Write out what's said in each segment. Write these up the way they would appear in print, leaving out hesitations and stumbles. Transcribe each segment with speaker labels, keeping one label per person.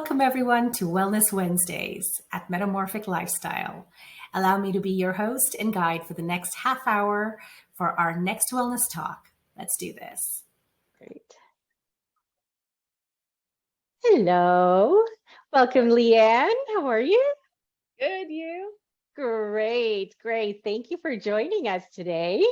Speaker 1: Welcome everyone to Wellness Wednesdays at Metta-morphic Lifestyle. Allow me to be your host and guide for the next half hour for our next wellness talk. Let's do this.
Speaker 2: Great. Hello. Welcome, Lianne. How are you?
Speaker 3: Good, you?
Speaker 2: Great. Thank you for joining us today.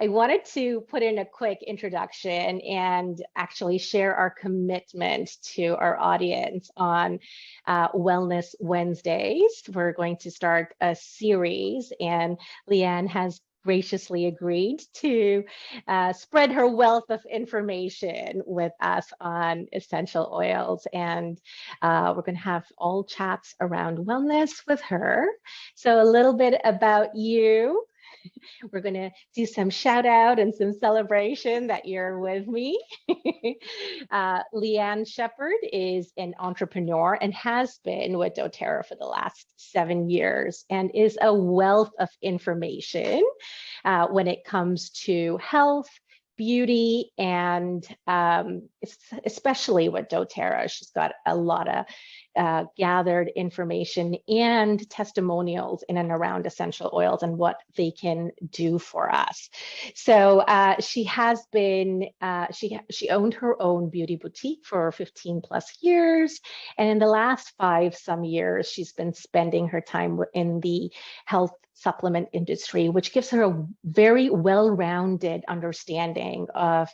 Speaker 2: I wanted to put in a quick introduction and actually share our commitment to our audience on Wellness Wednesdays. We're going to start a series, and Lianne has graciously agreed to spread her wealth of information with us on essential oils. And we're going to have all chats around wellness with her. So a little bit about you. We're going to do some shout out and some celebration that you're with me. Lianne Sheppard is an entrepreneur and has been with Doterra for the last 7 years and is a wealth of information when it comes to health, beauty, and especially with Doterra. She's got a lot of gathered information and testimonials in and around essential oils and what they can do for us. So she has been, she owned her own beauty boutique for 15 plus years. And in the last 5 some years, she's been spending her time in the health supplement industry, which gives her a very well-rounded understanding of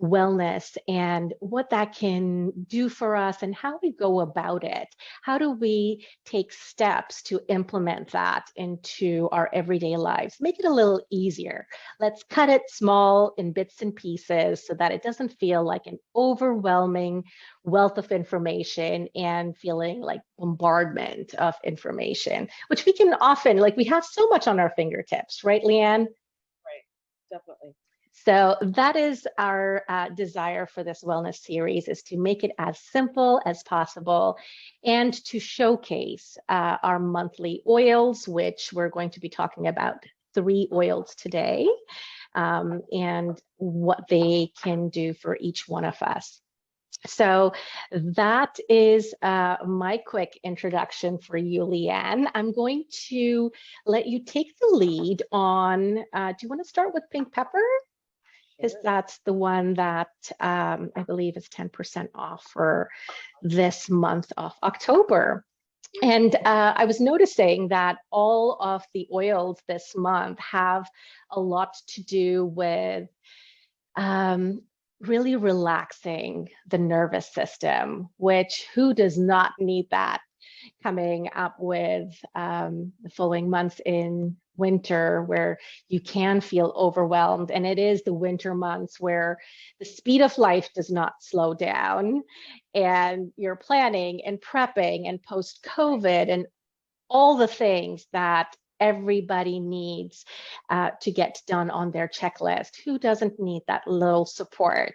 Speaker 2: wellness and what that can do for us and how we go about it. How do we take steps to implement that into our everyday lives? Make it a little easier. Let's cut it small in bits and pieces so that it doesn't feel like an overwhelming wealth of information and feeling like bombardment of information, which we can often, like we have so much on our fingertips, right, Lianne?
Speaker 3: Right, definitely.
Speaker 2: So that is our desire for this wellness series, is to make it as simple as possible and to showcase our monthly oils, which we're going to be talking about 3 oils today, and what they can do for each one of us. So that is my quick introduction for you, Lianne. I'm going to let you take the lead on, do you want to start with pink pepper? Because that's the one that I believe is 10% off for this month of October. And I was noticing that all of the oils this month have a lot to do with really relaxing the nervous system, which who does not need that coming up with the following months in winter where you can feel overwhelmed. And it is the winter months where the speed of life does not slow down, and you're planning and prepping and post-COVID and all the things that everybody needs to get done on their checklist. Who doesn't need that little support?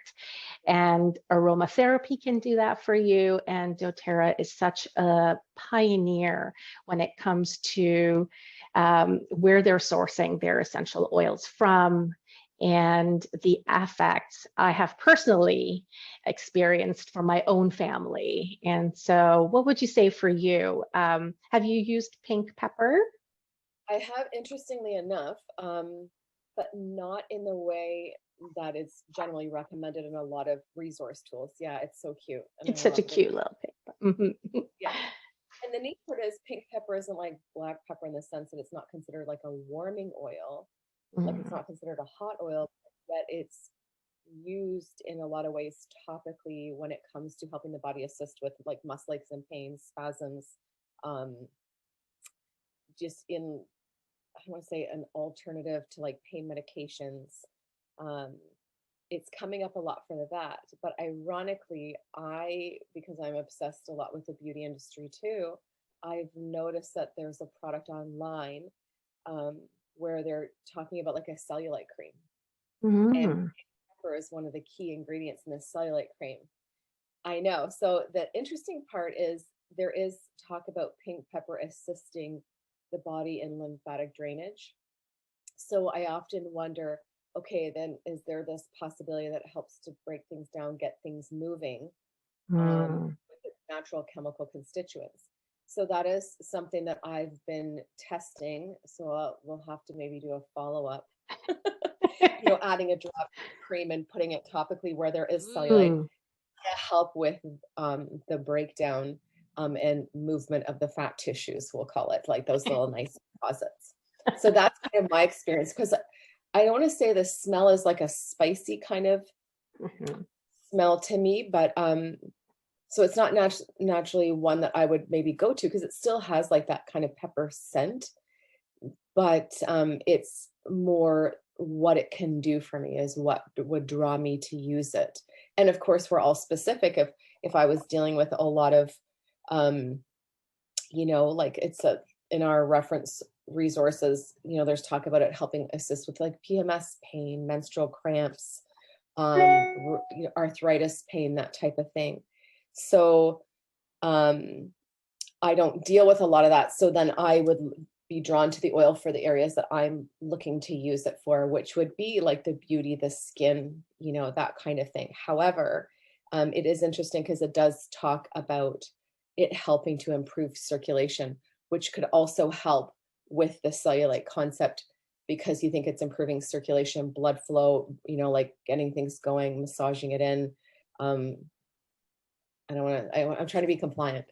Speaker 2: And aromatherapy can do that for you. And Doterra is such a pioneer when it comes to where they're sourcing their essential oils from and the effects I have personally experienced from my own family. And so what would you say for you? Have you used pink pepper?
Speaker 3: I have, interestingly enough, but not in the way that is generally recommended in a lot of resource tools. Yeah, it's so cute.
Speaker 2: And it's such a cute little pink.
Speaker 3: Mm-hmm. Yeah. And the neat part is pink pepper isn't like black pepper in the sense that it's not considered like a warming oil. Like it's not considered a hot oil, but it's used in a lot of ways topically when it comes to helping the body assist with like muscle aches and pains, spasms, just in, I want to say, an alternative to like pain medications. It's coming up a lot for that. But ironically, because I'm obsessed a lot with the beauty industry too, I've noticed that there's a product online where they're talking about like a cellulite cream. And pepper is one of the key ingredients in this cellulite cream. I know. So the interesting part is there is talk about pink pepper assisting the body in lymphatic drainage. So I often wonder, okay, then is there this possibility that it helps to break things down, get things moving with natural chemical constituents. So that is something that I've been testing. So we'll have to maybe do a follow-up, adding a drop of cream and putting it topically where there is cellulite to help with the breakdown and movement of the fat tissues, we'll call it, like those little nice deposits. So that's kind of my experience, because I don't want to say the smell is like a spicy kind of smell to me, but so it's not naturally one that I would maybe go to, because it still has like that kind of pepper scent, but it's more what it can do for me is what would draw me to use it. And of course, we're all specific. If I was dealing with a lot of, like in our reference resources, there's talk about it helping assist with like PMS pain, menstrual cramps, arthritis pain, that type of thing. So I don't deal with a lot of that. So then I would be drawn to the oil for the areas that I'm looking to use it for, which would be like the beauty, the skin, that kind of thing. However, it is interesting because it does talk about it helping to improve circulation, which could also help with the cellulite concept, because you think it's improving circulation, blood flow, like getting things going, massaging it in. I'm trying to be compliant.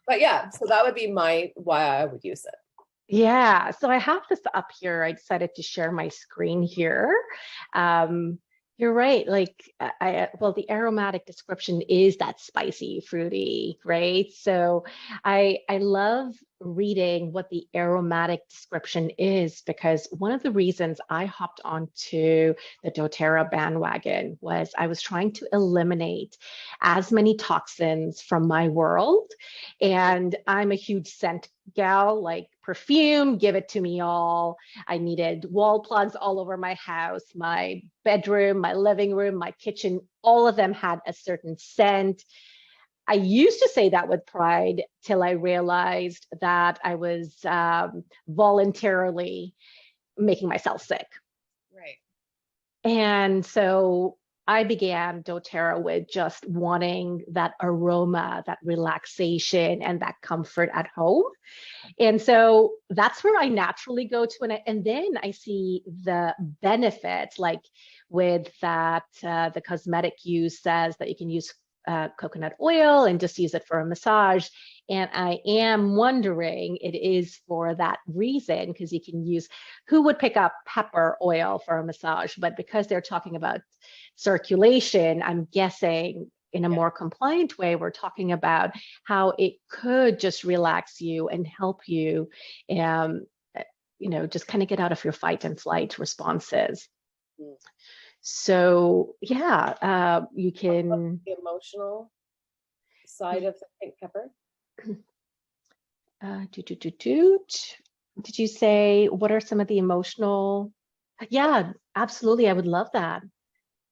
Speaker 3: But yeah, so that would be why I would use it.
Speaker 2: Yeah, so I have this up here. I decided to share my screen here. You're right. Like, the aromatic description is that spicy, fruity, right? So I love reading what the aromatic description is, because one of the reasons I hopped onto the Doterra bandwagon was I was trying to eliminate as many toxins from my world. And I'm a huge scent gal, like perfume, give it to me all. I needed wall plugs all over my house, my bedroom, my living room, my kitchen, all of them had a certain scent. I used to say that with pride till I realized that I was voluntarily making myself sick.
Speaker 3: Right.
Speaker 2: And so I began doTERRA with just wanting that aroma, that relaxation, and that comfort at home. And so that's where I naturally go to. And then I see the benefits, like with that, the cosmetic use says that you can use coconut oil and just use it for a massage. And I am wondering, it is for that reason, because you can use, who would pick up pepper oil for a massage? But because they're talking about circulation, I'm guessing in a more compliant way, we're talking about how it could just relax you and help you, just kind of get out of your fight and flight responses. So yeah, you can.
Speaker 3: The emotional side of the pink pepper.
Speaker 2: Did you say what are some of the emotional? Yeah, absolutely. I would love that.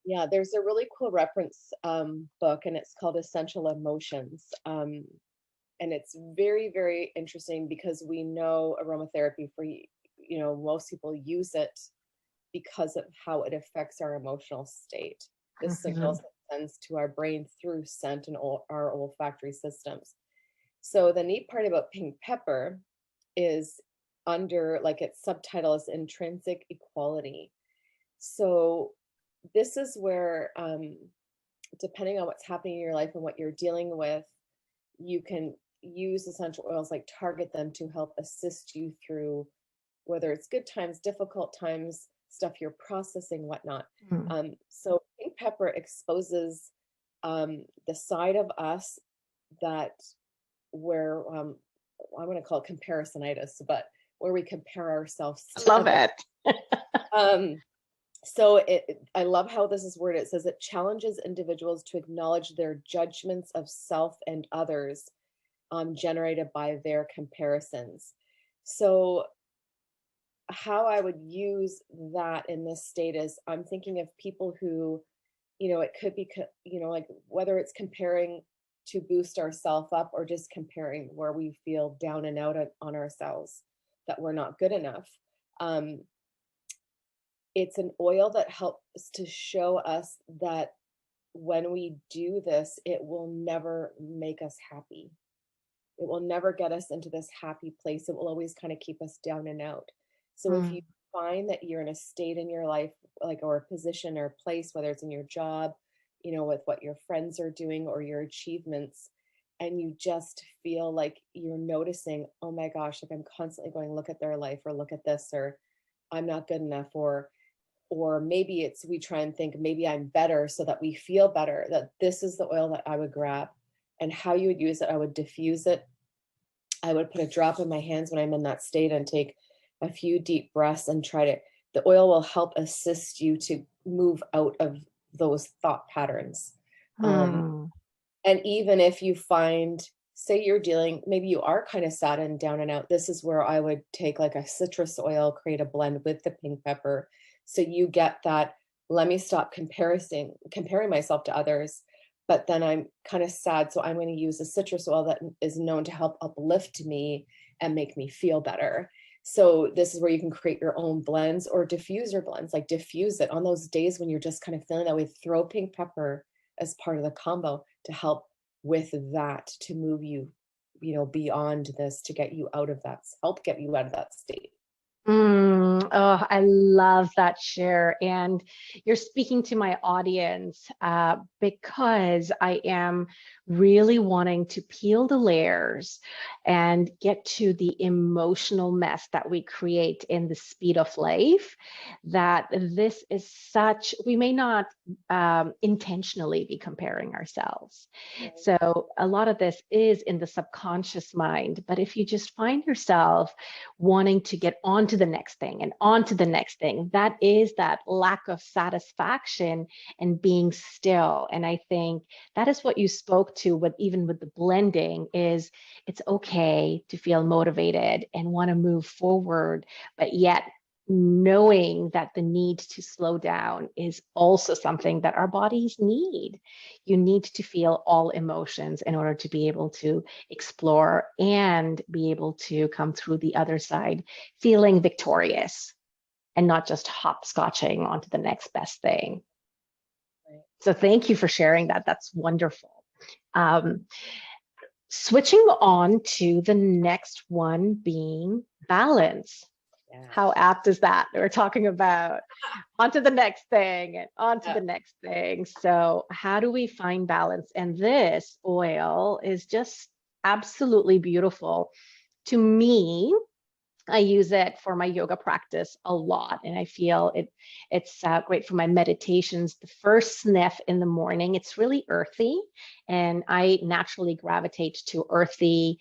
Speaker 3: Yeah, there's a really cool reference book, and it's called Essential Emotions. And it's very, very interesting, because we know aromatherapy for, most people use it because of how it affects our emotional state. The signals it sends to our brain through scent and our olfactory systems. So the neat part about pink pepper is under, like, its subtitle is intrinsic equality. So this is where, depending on what's happening in your life and what you're dealing with, you can use essential oils, like target them to help assist you through, whether it's good times, difficult times, stuff you're processing, whatnot. So pink pepper exposes the side of us that where I'm going to call it comparisonitis, but where we compare ourselves to
Speaker 2: love it.
Speaker 3: So I love how this is worded. It says it challenges individuals to acknowledge their judgments of self and others generated by their comparisons. So how I would use that in this state is, I'm thinking of people who, it could be, like whether it's comparing to boost ourselves up, or just comparing where we feel down and out on ourselves, that we're not good enough. It's an oil that helps to show us that when we do this, it will never make us happy. It will never get us into this happy place. It will always kind of keep us down and out. So if you find that you're in a state in your life, like, or a position or a place, whether it's in your job, you know, with what your friends are doing or your achievements, and you just feel like you're noticing, oh my gosh, like I'm constantly going, look at their life, or look at this, or I'm not good enough, or maybe it's, we try and think maybe I'm better, so that we feel better, that this is the oil that I would grab. And how you would use it, I would diffuse it. I would put a drop in my hands when I'm in that state and take a few deep breaths and try to, the oil will help assist you to move out of those thought patterns. And even if you find, say you're dealing, maybe you are kind of sad and down and out, this is where I would take like a citrus oil, create a blend with the pink pepper. So you get that, let me stop comparing myself to others, but then I'm kind of sad. So I'm going to use a citrus oil that is known to help uplift me and make me feel better. So this is where you can create your own blends or diffuser blends, like diffuse it on those days when you're just kind of feeling that way. Throw pink pepper as part of the combo to help with that, to move you, you know, beyond this, to get you out of that, help get you out of that state.
Speaker 2: Oh, I love that share. And you're speaking to my audience because I am really wanting to peel the layers and get to the emotional mess that we create in the speed of life. That this is such, we may not intentionally be comparing ourselves.
Speaker 3: Right.
Speaker 2: So a lot of this is in the subconscious mind. But if you just find yourself wanting to get onto the next thing and onto the next thing, that is that lack of satisfaction and being still. And I think that is what you spoke to with, even with the blending, is it's okay to feel motivated and want to move forward, but yet knowing that the need to slow down is also something that our bodies need. You need to feel all emotions in order to be able to explore and be able to come through the other side feeling victorious and not just hopscotching onto the next best thing.
Speaker 3: Right.
Speaker 2: So thank you for sharing that. That's wonderful. Switching on to the next one being balance.
Speaker 3: Yeah.
Speaker 2: How apt is that? We're talking about onto the next thing and onto the next thing. So how do we find balance? And this oil is just absolutely beautiful. To me, I use it for my yoga practice a lot, and I feel it's great for my meditations. The first sniff in the morning, it's really earthy, and I naturally gravitate to earthy,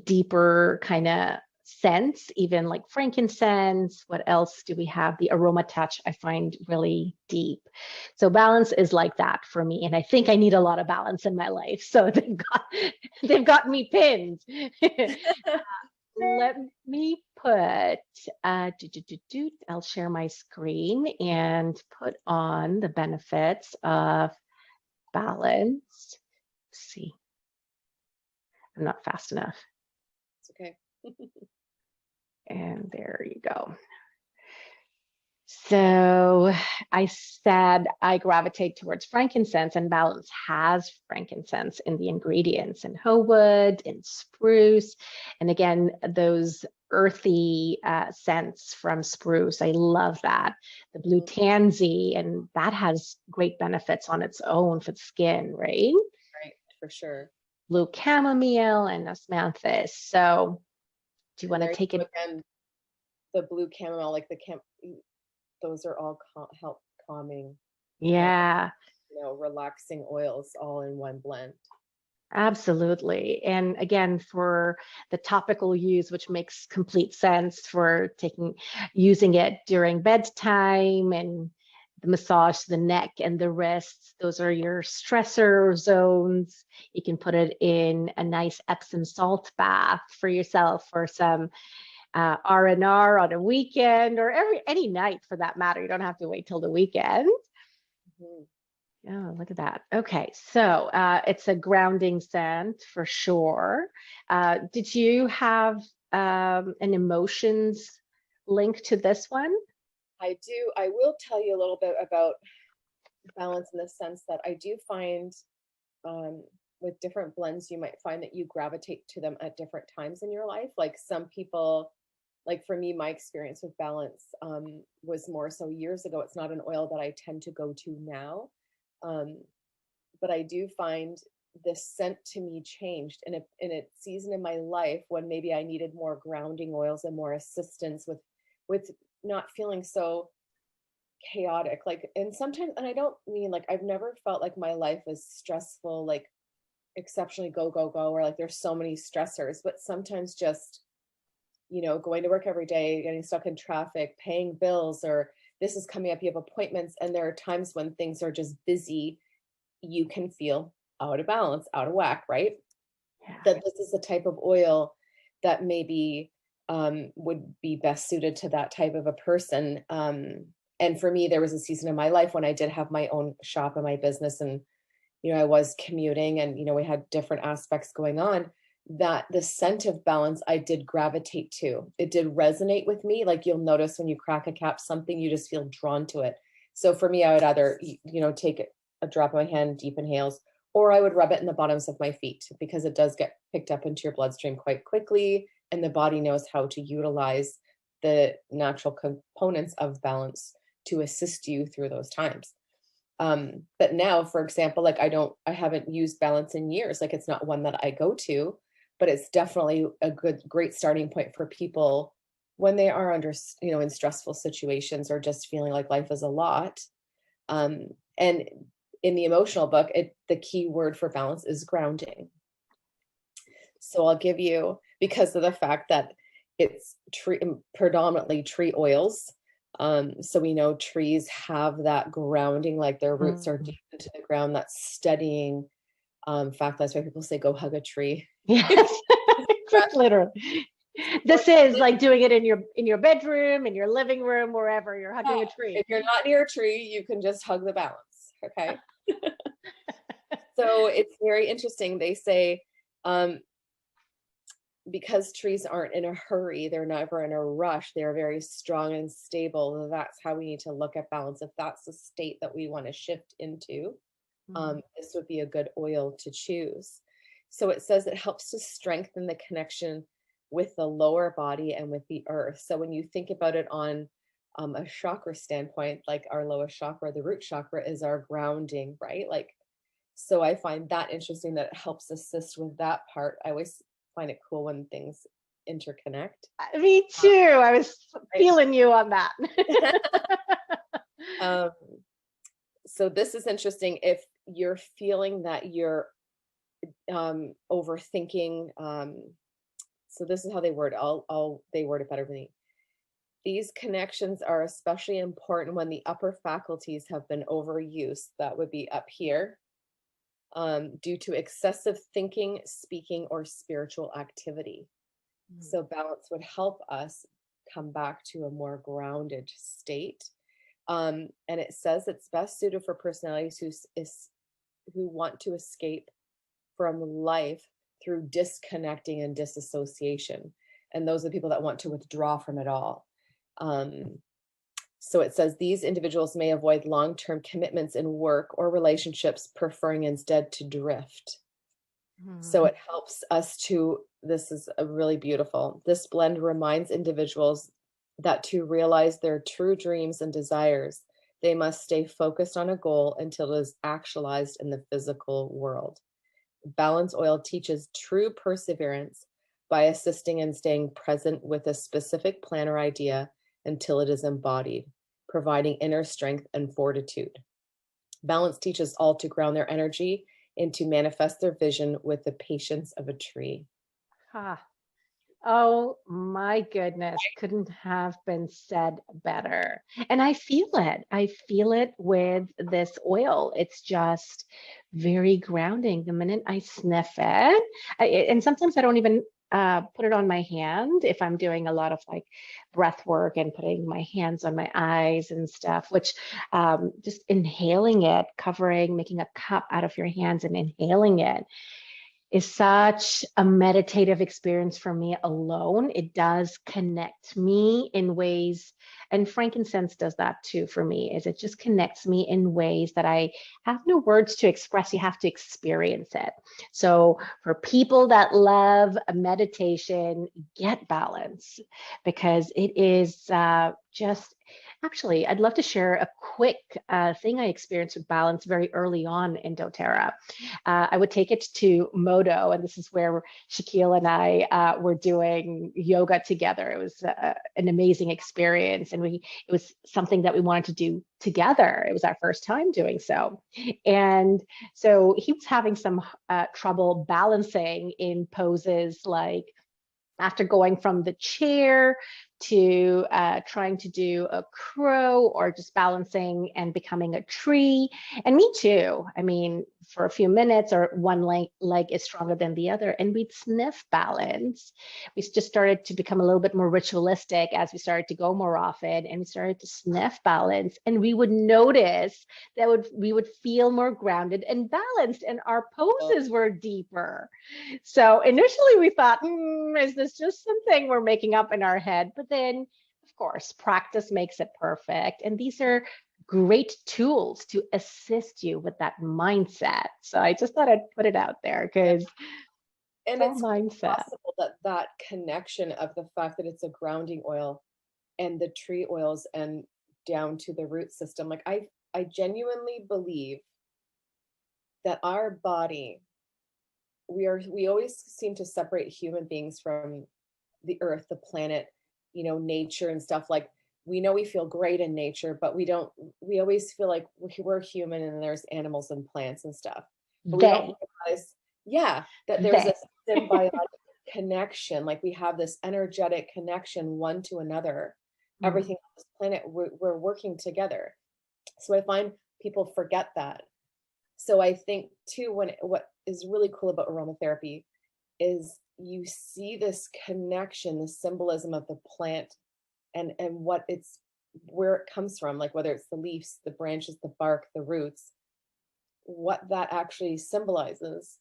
Speaker 2: deeper kind of scents, even like frankincense. What else do we have? The aroma touch I find really deep. So balance is like that for me, and I think I need a lot of balance in my life. So they've got me pinned. Let me put, I'll share my screen and put on the benefits of balance. Let's see, I'm not fast enough.
Speaker 3: It's okay.
Speaker 2: And there you go. So I said I gravitate towards frankincense, and balance has frankincense in the ingredients, and hoe wood and spruce. And again, those earthy scents from spruce, I love that. The blue tansy, and that has great benefits on its own for the skin, right?
Speaker 3: Right, for sure.
Speaker 2: Blue chamomile and osmanthus. So do you want to take it?
Speaker 3: Again, the blue chamomile, like those are all help calming.
Speaker 2: Yeah.
Speaker 3: You know, relaxing oils all in one blend.
Speaker 2: Absolutely. And again, for the topical use, which makes complete sense for using it during bedtime, and the massage the neck and the wrists, those are your stressor zones. You can put it in a nice Epsom salt bath for yourself, or some R&R on a weekend, or any night for that matter. You don't have to wait till the weekend. Oh, look at that. Okay, so it's a grounding scent for sure. Did you have an emotions link to this one?
Speaker 3: I do. I will tell you a little bit about balance in the sense that I do find with different blends, you might find that you gravitate to them at different times in your life. Like some people, like for me, my experience with balance was more so years ago. It's not an oil that I tend to go to now. But I do find the scent to me changed in a season in my life when maybe I needed more grounding oils and more assistance with not feeling so chaotic. Like, and sometimes, and I don't mean like, I've never felt like my life is stressful, like exceptionally go, go, go, or like there's so many stressors, but sometimes just, you know, going to work every day, getting stuck in traffic, paying bills, or this is coming up, you have appointments, and there are times when things are just busy, you can feel out of balance, out of whack, right?
Speaker 2: Yeah.
Speaker 3: That this is the type of oil that maybe would be best suited to that type of a person. And for me, there was a season in my life when I did have my own shop and my business, and, you know, I was commuting, and, you know, we had different aspects going on, that the scent of balance I did gravitate to. It did resonate with me. Like you'll notice when you crack a cap, something, you just feel drawn to it. So for me, I would either, you know, take a drop in my hand, deep inhales, or I would rub it in the bottoms of my feet, because it does get picked up into your bloodstream quite quickly, and the body knows how to utilize the natural components of balance to assist you through those times. But now, for example, like I haven't used balance in years. Like it's not one that I go to, but it's definitely a great starting point for people when they are under, you know, in stressful situations or just feeling like life is a lot. And in the emotional book, the key word for balance is grounding. So I'll give you, because of the fact that it's predominantly tree oils. So we know trees have that grounding, like their roots are deep into the ground, that steadying fact. That's why people say, go hug a tree.
Speaker 2: Yes, literally. This is like doing it in your bedroom, in your living room, wherever you're hugging a tree.
Speaker 3: If you're not near a tree, you can just hug the balance. Okay. So it's very interesting. They say, because trees aren't in a hurry, they're never in a rush, they're very strong and stable. That's how we need to look at balance. If that's the state that we want to shift into, this would be a good oil to choose. So it says it helps to strengthen the connection with the lower body and with the earth. So when you think about it on a chakra standpoint, like our lowest chakra, the root chakra, is our grounding, right? Like, so I find that interesting, that it helps assist with that part. I always find it cool when things interconnect.
Speaker 2: Me too. I was feeling you on that.
Speaker 3: So this is interesting. If you're feeling that you're overthinking, so this is how they word it. They word it better than me. These connections are especially important when the upper faculties have been overused. That would be up here. Due to excessive thinking, speaking, or spiritual activity. So balance would help us come back to a more grounded state. And it says it's best suited for personalities who want to escape from life through disconnecting and disassociation. And those are the people that want to withdraw from it all. So it says these individuals may avoid long-term commitments in work or relationships, preferring instead to drift. So it helps us to, this is a really beautiful, this blend reminds individuals that to realize their true dreams and desires, they must stay focused on a goal until it is actualized in the physical world. Balance oil teaches true perseverance by assisting in staying present with a specific plan or idea until it is embodied, providing inner strength and fortitude. Balance teaches all to ground their energy and to manifest their vision with the patience of a tree.
Speaker 2: Oh my goodness, couldn't have been said better. And I feel it. I feel it with this oil. It's just very grounding. The minute I sniff it, and sometimes I don't even put it on my hand if I'm doing a lot of like breath work and putting my hands on my eyes and stuff, which just inhaling it, covering, making a cup out of your hands and inhaling it. is such a meditative experience for me alone. It does connect me in ways, and frankincense does that too for me, is it just connects me in ways that I have no words to express. You have to experience it. So for people that love meditation, get balance, because it is just, actually, I'd love to share a quick thing I experienced with balance very early on in doTERRA. I would take it to Modo, and this is where Shaquille and I were doing yoga together. It was an amazing experience, and it was something that we wanted to do together. It was our first time doing so, and so he was having some trouble balancing in poses, like after going from the chair to trying to do a crow, or just balancing and becoming a tree. And me too. I mean, for a few minutes, or one leg is stronger than the other, and we'd sniff balance. We just started to become a little bit more ritualistic as we started to go more often, and we started to sniff balance, and we would notice that we would feel more grounded and balanced, and our poses were deeper. So initially we thought, is this just something we're making up in our head? But then, of course, practice makes it perfect. And these are great tools to assist you with that mindset. So I just thought I'd put it out there, because
Speaker 3: it's
Speaker 2: mindset.
Speaker 3: possible that connection of the fact that it's a grounding oil and the tree oils and down to the root system. Like I genuinely believe that our body, we always seem to separate human beings from the earth, the planet, nature and stuff. Like, we know we feel great in nature, but we always feel like we're human and there's animals and plants and stuff. But we don't realize, that there's a symbiotic connection. Like, we have this energetic connection one to another. Everything on this planet, we're working together. So I find people forget that. So I think too, what is really cool about aromatherapy is you see this connection, the symbolism of the plant, and where it comes from, like whether it's the leaves, the branches, the bark, the roots, what that actually symbolizes.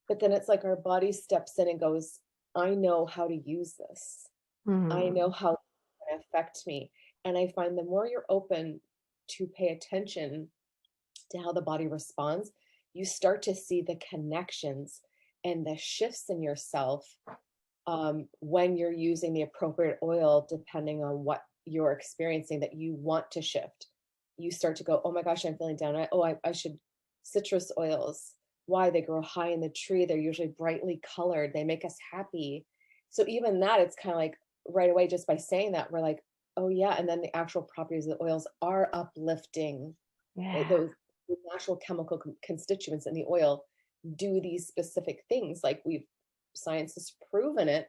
Speaker 3: But then it's like our body steps in and goes, I know how to use this. I know how it can affect me. And I find the more you're open to pay attention to how the body responds, you start to see the connections and the shifts in yourself when you're using the appropriate oil, depending on what you're experiencing that you want to shift. You start to go, oh my gosh, I'm feeling down. I should citrus oils. Why? They grow high in the tree. They're usually brightly colored. They make us happy. So even that, it's kind of like right away, just by saying that, we're like, oh yeah. And then the actual properties of the oils are uplifting. Those natural chemical constituents in the oil do these specific things. Like, science has proven it.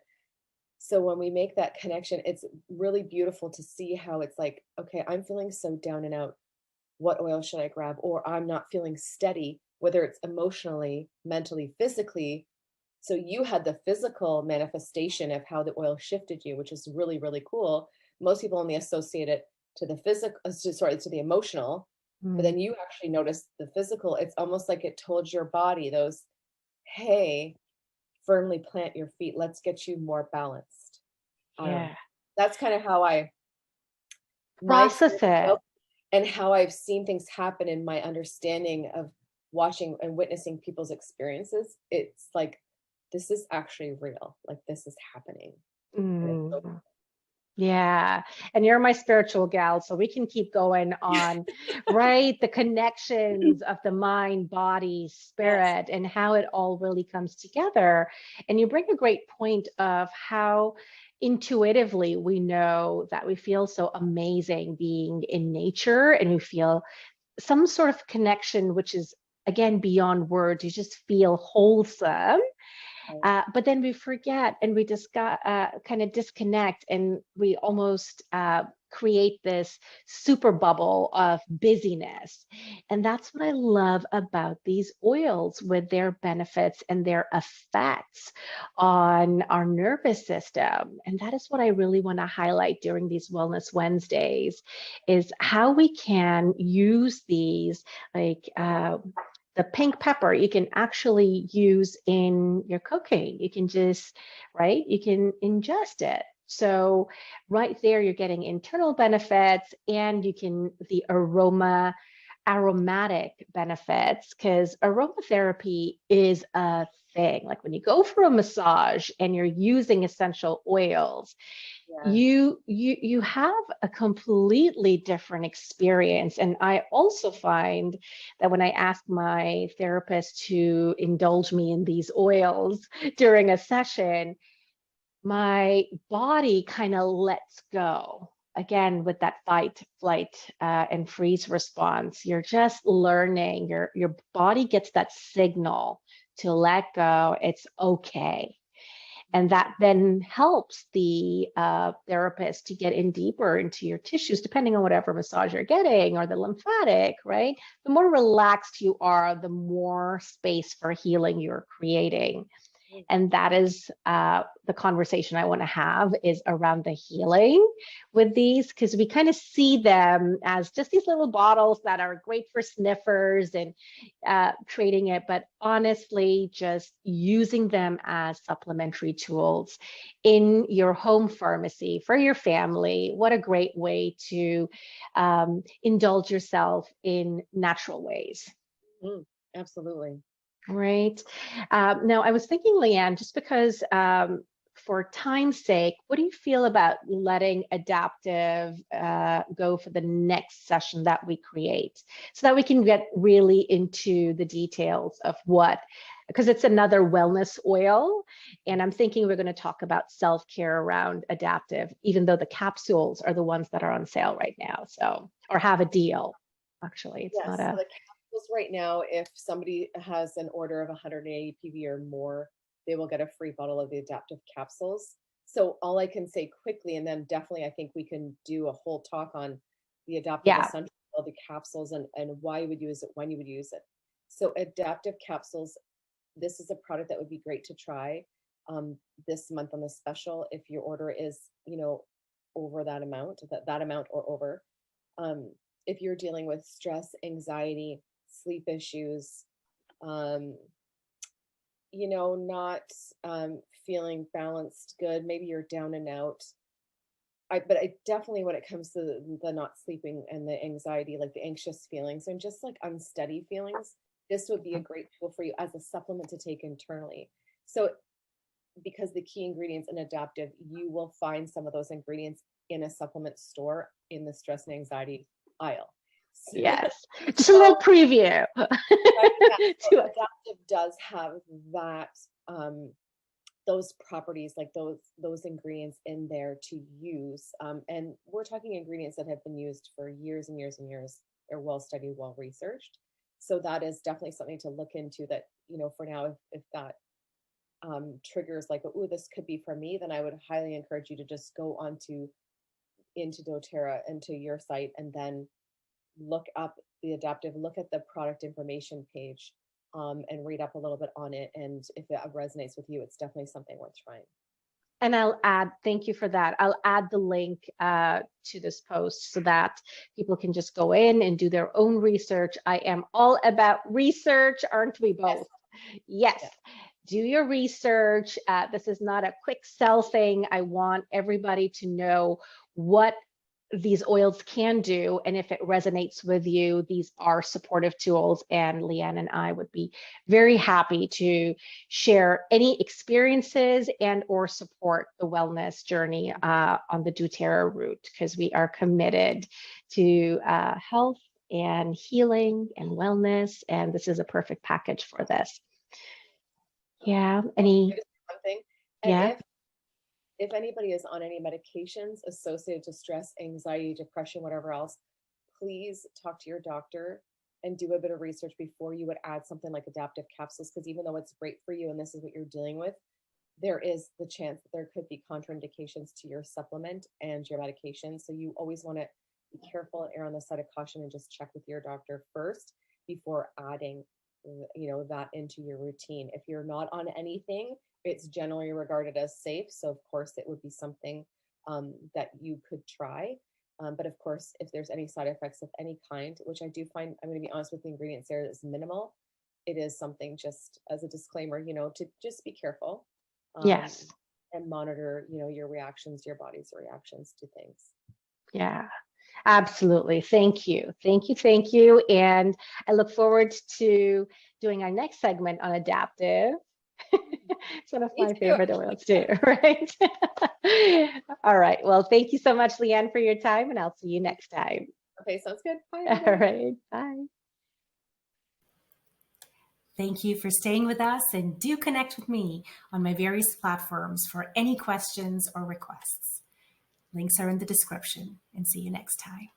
Speaker 3: So when we make that connection, it's really beautiful to see how it's like, okay, I'm feeling so down and out. What oil should I grab? Or I'm not feeling steady, whether it's emotionally, mentally, physically. So you had the physical manifestation of how the oil shifted you, which is really, really cool. Most people only associate it to the physical, to the emotional. But then you actually notice the physical. It's almost like it told your body hey, firmly plant your feet. Let's get you more balanced. That's kind of how I
Speaker 2: process it,
Speaker 3: and how I've seen things happen in my understanding of watching and witnessing people's experiences. It's like, this is actually real. Like, this is happening.
Speaker 2: Yeah. And you're my spiritual gal, so we can keep going on, right? The connections of the mind, body, spirit, and how it all really comes together. And you bring a great point of how intuitively we know that we feel so amazing being in nature, and we feel some sort of connection, which is, again, beyond words. You just feel wholesome. But then we forget, and we just kind of disconnect, and we almost create this super bubble of busyness. And that's what I love about these oils, with their benefits and their effects on our nervous system. And that is what I really want to highlight during these Wellness Wednesdays, is how we can use these, like The pink pepper you can actually use in your cooking. You can just, right? You can ingest it. So right there, you're getting internal benefits, and you can the aromatic benefits, because aromatherapy is a thing. Like when you go for a massage and you're using essential oils,
Speaker 3: Yeah.
Speaker 2: you have a completely different experience. And I also find that when I ask my therapist to indulge me in these oils during a session, my body kind of lets go again with that fight, flight, and freeze response. You're just learning. Your body gets that signal to let go. It's okay. And that then helps the therapist to get in deeper into your tissues, depending on whatever massage you're getting, or the lymphatic, right? The more relaxed you are, the more space for healing you're creating. And that is the conversation I want to have, is around the healing with these, because we kind of see them as just these little bottles that are great for sniffers and trading it, but honestly, just using them as supplementary tools in your home pharmacy for your family. What a great way to indulge yourself in natural ways.
Speaker 3: Absolutely.
Speaker 2: Right. Now, I was thinking, Lianne, just because for time's sake, what do you feel about letting adaptive go for the next session that we create, so that we can get really into the details of what, because it's another wellness oil. And I'm thinking we're going to talk about self-care around adaptive, even though the capsules are the ones that are on sale right now. So, or have a deal. Actually, it's not
Speaker 3: Yes.
Speaker 2: a.
Speaker 3: So the capsules right now, if somebody has an order of 180 PV or more, they will get a free bottle of the adaptive capsules. So all I can say quickly, and then definitely I think we can do a whole talk on the adaptive
Speaker 2: Yeah.
Speaker 3: essential oil, the capsules, and why you would use it, when you would use it. So adaptive capsules, this is a product that would be great to try this month on the special if your order is, over that amount, that amount or over. Um, if you're dealing with stress, anxiety, sleep issues, um, not feeling balanced, good, maybe you're down and out. But I definitely, when it comes to the not sleeping and the anxiety, like the anxious feelings and just like unsteady feelings, this would be a great tool for you as a supplement to take internally. So, because the key ingredients in adaptive, you will find some of those ingredients in a supplement store in the stress and anxiety aisle.
Speaker 2: Yes, just a little preview.
Speaker 3: Right, yeah. So adaptive does have that those properties, like those ingredients in there to use. And we're talking ingredients that have been used for years and years and years. They're well studied, well researched. So that is definitely something to look into. That for now, if that triggers like, oh, this could be for me, then I would highly encourage you to just go into Doterra, into your site, and then look up the adaptive, look at the product information page, and read up a little bit on it. And if it resonates with you, it's definitely something worth trying.
Speaker 2: And I'll add, thank you for that. I'll add the link to this post so that people can just go in and do their own research. I am all about research, aren't we both? Yes.
Speaker 3: Yes.
Speaker 2: Do your research. This is not a quick sell thing. I want everybody to know what these oils can do. And if it resonates with you, these are supportive tools. And Lianne and I would be very happy to share any experiences and or support the wellness journey on the Doterra route, because we are committed to health and healing and wellness. And this is a perfect package for this. Yeah. Any?
Speaker 3: One thing. And
Speaker 2: Yeah.
Speaker 3: if anybody is on any medications associated to stress, anxiety, depression, whatever else, please talk to your doctor and do a bit of research before you would add something like adaptive capsules. Because even though it's great for you and this is what you're dealing with, there is the chance that there could be contraindications to your supplement and your medication. So you always want to be careful and err on the side of caution and just check with your doctor first before adding that into your routine. If you're not on anything, it's generally regarded as safe. So of course it would be something that you could try. But of course, if there's any side effects of any kind, which I do find, I'm going to be honest with the ingredients there, is minimal. it is something, just as a disclaimer, to just be careful.
Speaker 2: Yes.
Speaker 3: And monitor, your reactions, your body's reactions to things.
Speaker 2: Yeah, absolutely. Thank you. Thank you. Thank you. And I look forward to doing our next segment on adaptive. It's one of my favorite oils too, right? All right. Well, thank you so much, Lianne, for your time, and I'll see you next time.
Speaker 3: Okay, sounds good. Bye,
Speaker 2: All right. Bye.
Speaker 1: Thank you for staying with us, and do connect with me on my various platforms for any questions or requests. Links are in the description, and see you next time.